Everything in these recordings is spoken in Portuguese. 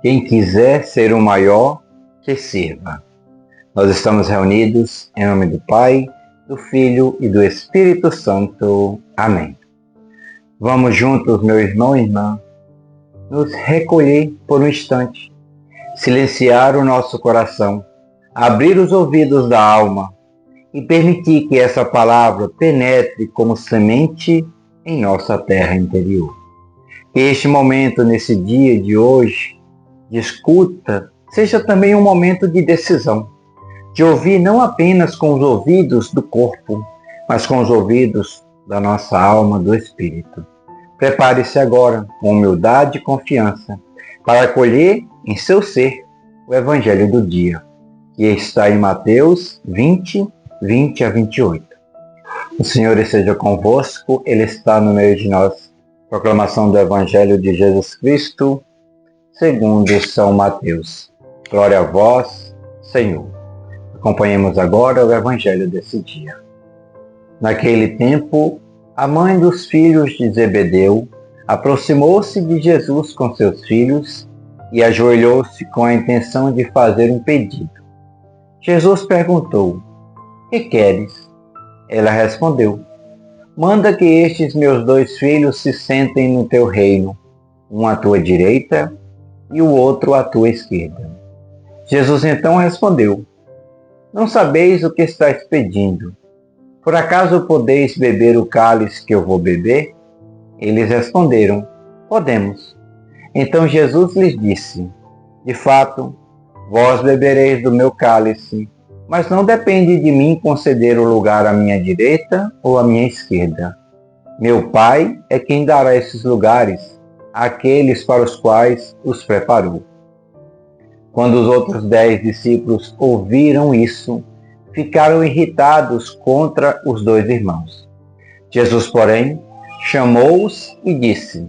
Quem quiser ser o maior, que sirva. Nós estamos reunidos em nome do Pai, do Filho e do Espírito Santo. Amém. Vamos juntos, meu irmão e irmã, nos recolher por um instante, silenciar o nosso coração, abrir os ouvidos da alma e permitir que essa palavra penetre como semente em nossa terra interior. Que este momento, nesse dia de hoje, de escuta, seja também um momento de decisão, de ouvir não apenas com os ouvidos do corpo, mas com os ouvidos da nossa alma, do Espírito. Prepare-se agora, com humildade e confiança, para acolher em seu ser o Evangelho do dia, que está em Mateus 20, 20 a 28. O Senhor esteja convosco, Ele está no meio de nós. Proclamação do Evangelho de Jesus Cristo, segundo São Mateus. Glória a vós, Senhor. Acompanhemos agora o Evangelho desse dia. Naquele tempo, a mãe dos filhos de Zebedeu aproximou-se de Jesus com seus filhos e ajoelhou-se com a intenção de fazer um pedido. Jesus perguntou: "Que queres?" Ela respondeu: "Manda que estes meus 2 filhos se sentem no teu reino, um à tua direita e o outro à tua esquerda." Jesus então respondeu: "Não sabeis o que estáis pedindo. Por acaso podeis beber o cálice que eu vou beber?" Eles responderam: "Podemos." Então Jesus lhes disse: "De fato, vós bebereis do meu cálice, mas não depende de mim conceder o lugar à minha direita ou à minha esquerda. Meu Pai é quem dará esses lugares àqueles para os quais os preparou." Quando os outros 10 discípulos ouviram isso, ficaram irritados contra os 2 irmãos. Jesus, porém, chamou-os e disse: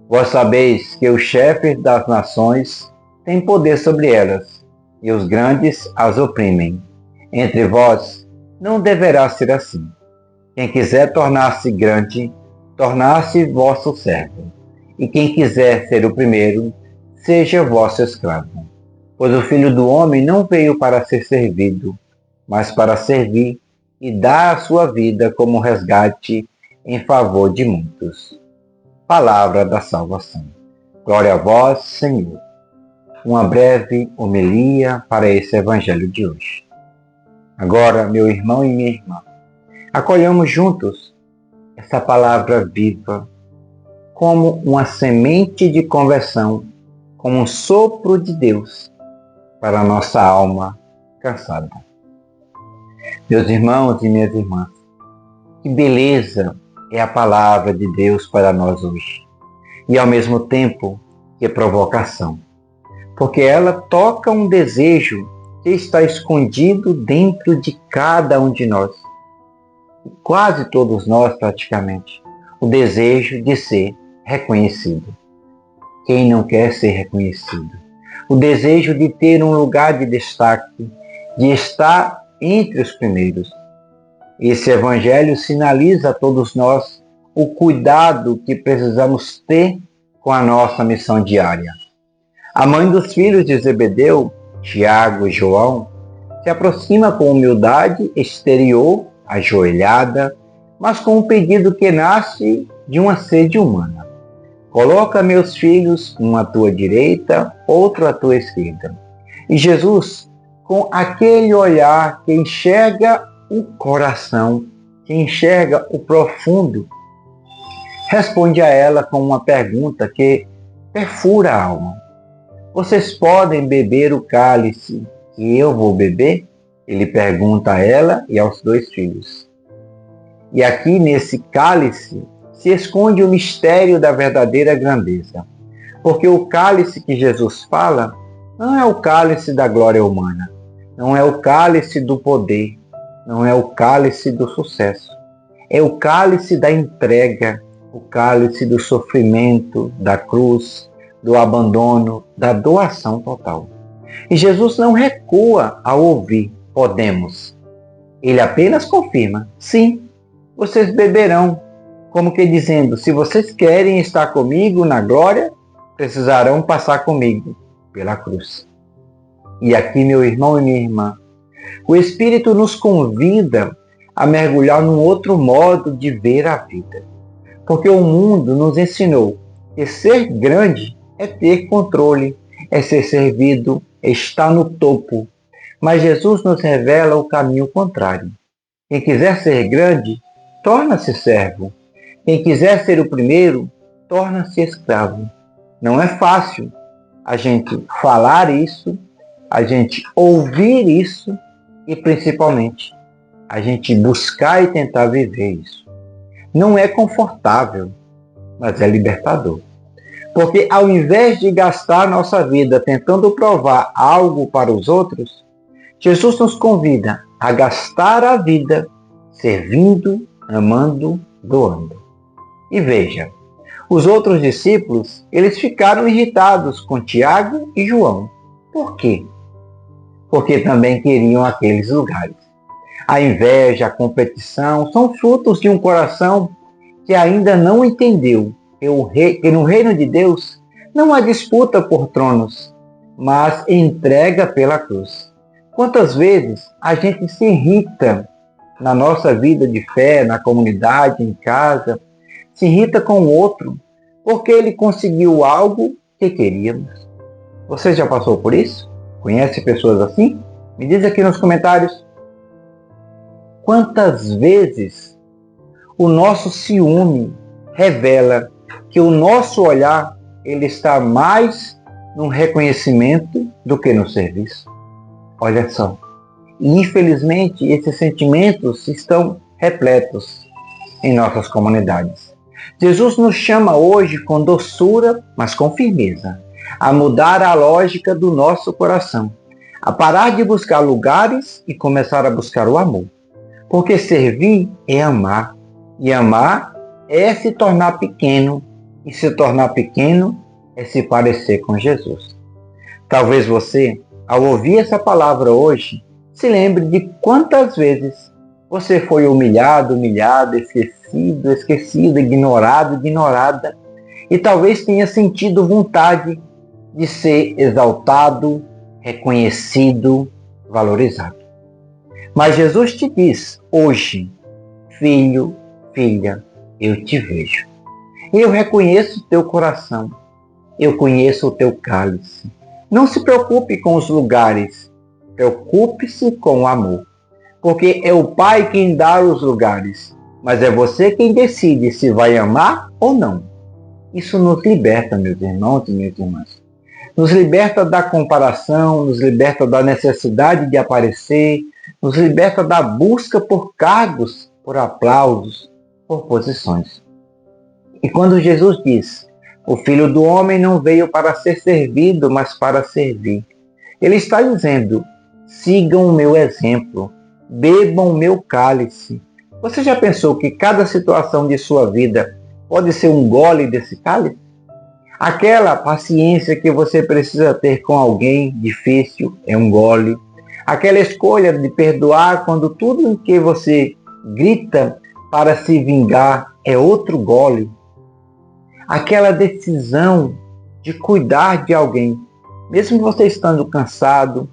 "Vós sabeis que os chefes das nações têm poder sobre elas, e os grandes as oprimem. Entre vós não deverá ser assim. Quem quiser tornar-se grande, tornar-se vosso servo. E quem quiser ser o primeiro, seja vosso escravo. Pois o Filho do Homem não veio para ser servido, mas para servir e dar a sua vida como resgate em favor de muitos." Palavra da salvação. Glória a vós, Senhor. Uma breve homilia para esse Evangelho de hoje. Agora, meu irmão e minha irmã, acolhamos juntos essa palavra viva como uma semente de conversão, como um sopro de Deus para a nossa alma cansada. Meus irmãos e minhas irmãs, que beleza é a palavra de Deus para nós hoje. E ao mesmo tempo, que provocação. Porque ela toca um desejo que está escondido dentro de cada um de nós. Quase todos nós, praticamente. O desejo de ser reconhecido. Quem não quer ser reconhecido? O desejo de ter um lugar de destaque, de estar entre os primeiros. Esse Evangelho sinaliza a todos nós o cuidado que precisamos ter com a nossa missão diária. A mãe dos filhos de Zebedeu, Tiago e João, se aproxima com humildade exterior, ajoelhada, mas com um pedido que nasce de uma sede humana. "Coloca meus filhos, um à tua direita, outro à tua esquerda." E Jesus, com aquele olhar que enxerga o coração, que enxerga o profundo, responde a ela com uma pergunta que perfura a alma. "Vocês podem beber o cálice que eu vou beber?" Ele pergunta a ela e aos 2 filhos. E aqui nesse cálice se esconde o mistério da verdadeira grandeza. Porque o cálice que Jesus fala não é o cálice da glória humana, não é o cálice do poder, não é o cálice do sucesso. É o cálice da entrega, o cálice do sofrimento, da cruz, do abandono, da doação total. E Jesus não recua ao ouvir "podemos". Ele apenas confirma: sim, vocês beberão. Como que dizendo, se vocês querem estar comigo na glória, precisarão passar comigo pela cruz. E aqui, meu irmão e minha irmã, o Espírito nos convida a mergulhar num outro modo de ver a vida. Porque o mundo nos ensinou que ser grande é ter controle, é ser servido, é estar no topo. Mas Jesus nos revela o caminho contrário. Quem quiser ser grande, torna-se servo. Quem quiser ser o primeiro, torna-se escravo. Não é fácil a gente falar isso, a gente ouvir isso e, principalmente, a gente buscar e tentar viver isso. Não é confortável, mas é libertador. Porque ao invés de gastar nossa vida tentando provar algo para os outros, Jesus nos convida a gastar a vida servindo, amando, doando. E veja, os outros discípulos, eles ficaram irritados com Tiago e João. Por quê? Porque também queriam aqueles lugares. A inveja, a competição são frutos de um coração que ainda não entendeu que no reino de Deus não há disputa por tronos, mas entrega pela cruz. Quantas vezes a gente se irrita na nossa vida de fé, na comunidade, em casa, se irrita com o outro porque ele conseguiu algo que queríamos. Você já passou por isso? Conhece pessoas assim? Me diz aqui nos comentários. Quantas vezes o nosso ciúme revela que o nosso olhar ele está mais no reconhecimento do que no serviço? Olha só. E infelizmente esses sentimentos estão repletos em nossas comunidades. Jesus nos chama hoje com doçura, mas com firmeza, a mudar a lógica do nosso coração, a parar de buscar lugares e começar a buscar o amor. Porque servir é amar, e amar é se tornar pequeno, e se tornar pequeno é se parecer com Jesus. Talvez você, ao ouvir essa palavra hoje, se lembre de quantas vezes você foi humilhado, humilhada, esquecido, ignorado, ignorada, e talvez tenha sentido vontade de ser exaltado, reconhecido, valorizado. Mas Jesus te diz hoje, filho, filha, eu te vejo. Eu reconheço o teu coração, eu conheço o teu cálice. Não se preocupe com os lugares, preocupe-se com o amor. Porque é o Pai quem dá os lugares, mas é você quem decide se vai amar ou não. Isso nos liberta, meus irmãos e minhas irmãs. Nos liberta da comparação, nos liberta da necessidade de aparecer, nos liberta da busca por cargos, por aplausos, por posições. E quando Jesus diz, o Filho do Homem não veio para ser servido, mas para servir, ele está dizendo, sigam o meu exemplo, bebam o meu cálice. Você já pensou que cada situação de sua vida pode ser um gole desse cálice? Aquela paciência que você precisa ter com alguém difícil é um gole. Aquela escolha de perdoar quando tudo em que você grita para se vingar é outro gole. Aquela decisão de cuidar de alguém, mesmo você estando cansado,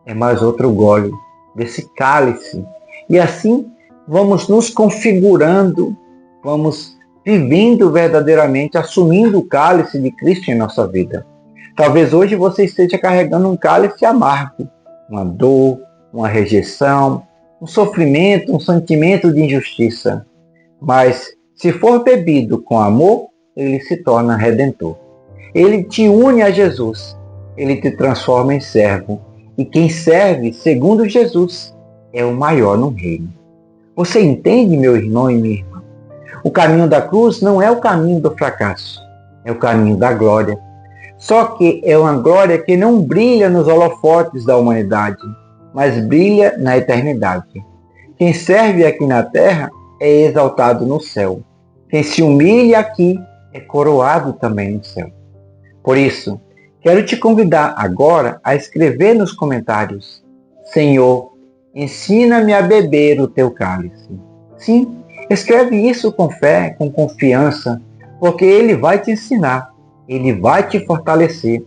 é mais outro gole desse cálice. E assim vamos nos configurando, vamos vivendo verdadeiramente, assumindo o cálice de Cristo em nossa vida. Talvez hoje você esteja carregando um cálice amargo, uma dor, uma rejeição, um sofrimento, um sentimento de injustiça. Mas se for bebido com amor, ele se torna redentor. Ele te une a Jesus, ele te transforma em servo. E quem serve, segundo Jesus, é o maior no reino. Você entende, meu irmão e minha irmã? O caminho da cruz não é o caminho do fracasso, é o caminho da glória. Só que é uma glória que não brilha nos holofotes da humanidade, mas brilha na eternidade. Quem serve aqui na terra é exaltado no céu. Quem se humilha aqui é coroado também no céu. Por isso, quero te convidar agora a escrever nos comentários, Senhor, ensina-me a beber o teu cálice. Sim, escreve isso com fé, com confiança, porque Ele vai te ensinar, Ele vai te fortalecer.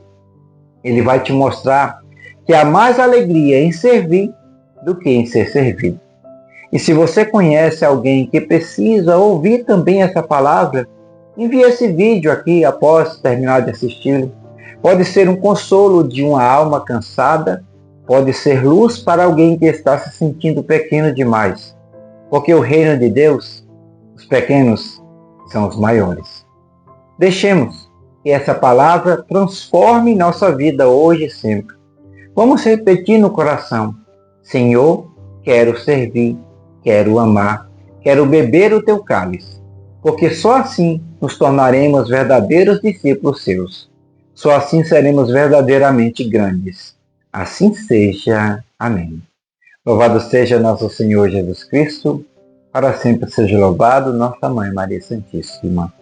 Ele vai te mostrar que há mais alegria em servir do que em ser servido. E se você conhece alguém que precisa ouvir também essa palavra, envie esse vídeo aqui após terminar de assisti-lo. Pode ser um consolo de uma alma cansada, pode ser luz para alguém que está se sentindo pequeno demais. Porque o reino de Deus, os pequenos são os maiores. Deixemos que essa palavra transforme nossa vida hoje e sempre. Vamos repetir no coração: Senhor, quero servir, quero amar, quero beber o teu cálice, porque só assim nos tornaremos verdadeiros discípulos seus. Só assim seremos verdadeiramente grandes. Assim seja. Amém. Louvado seja nosso Senhor Jesus Cristo, para sempre seja louvado nossa Mãe Maria Santíssima.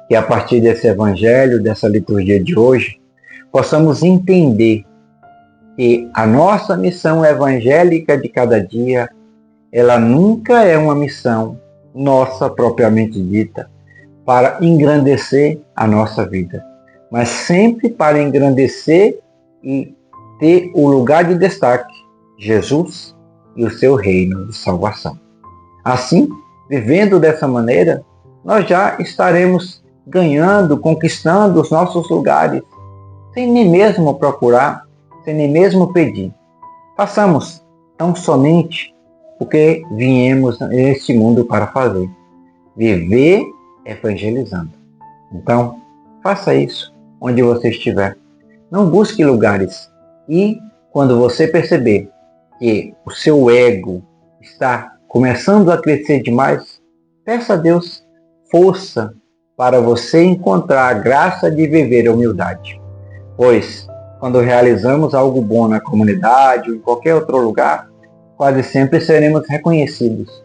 Que a partir desse evangelho, dessa liturgia de hoje, possamos entender que a nossa missão evangélica de cada dia, ela nunca é uma missão nossa propriamente dita, para engrandecer a nossa vida, mas sempre para engrandecer e ter o lugar de destaque, Jesus e o seu reino de salvação. Assim, vivendo dessa maneira, nós já estaremos ganhando, conquistando os nossos lugares, sem nem mesmo procurar, sem nem mesmo pedir. Façamos tão somente o que viemos neste mundo para fazer: viver evangelizando. Então, faça isso onde você estiver. Não busque lugares. E quando você perceber que o seu ego está começando a crescer demais, peça a Deus força para você encontrar a graça de viver a humildade. Pois, quando realizamos algo bom na comunidade ou em qualquer outro lugar, quase sempre seremos reconhecidos.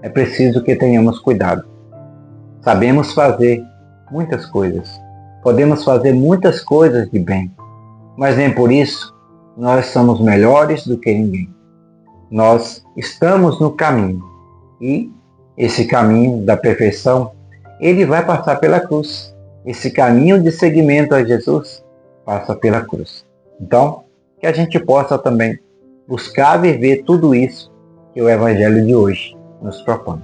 É preciso que tenhamos cuidado. Sabemos fazer muitas coisas. Podemos fazer muitas coisas de bem. Mas nem por isso nós somos melhores do que ninguém. Nós estamos no caminho. E esse caminho da perfeição, ele vai passar pela cruz. Esse caminho de seguimento a Jesus passa pela cruz. Então, que a gente possa também buscar viver tudo isso que o Evangelho de hoje nos propõe.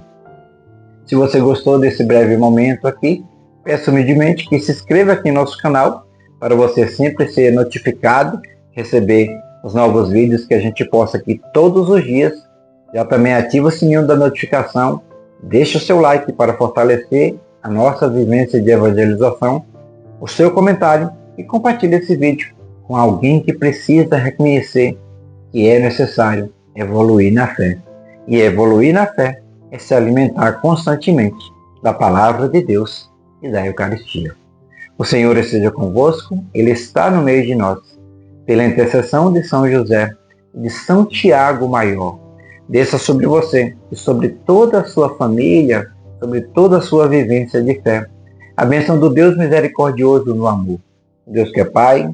Se você gostou desse breve momento aqui, peço humildemente que se inscreva aqui no nosso canal para você sempre ser notificado, receber os novos vídeos que a gente posta aqui todos os dias. Já também ativa o sininho da notificação, deixa o seu like para fortalecer a nossa vivência de evangelização, o seu comentário e compartilhe esse vídeo com alguém que precisa reconhecer que é necessário evoluir na fé. E evoluir na fé é se alimentar constantemente da palavra de Deus e da Eucaristia. O Senhor esteja convosco, Ele está no meio de nós. Pela intercessão de São José e de São Tiago Maior, desça sobre você e sobre toda a sua família, sobre toda a sua vivência de fé, a bênção do Deus misericordioso no amor. Deus que é Pai,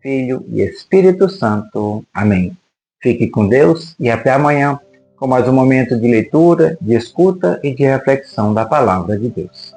Filho e Espírito Santo. Amém. Fique com Deus e até amanhã com mais um momento de leitura, de escuta e de reflexão da Palavra de Deus.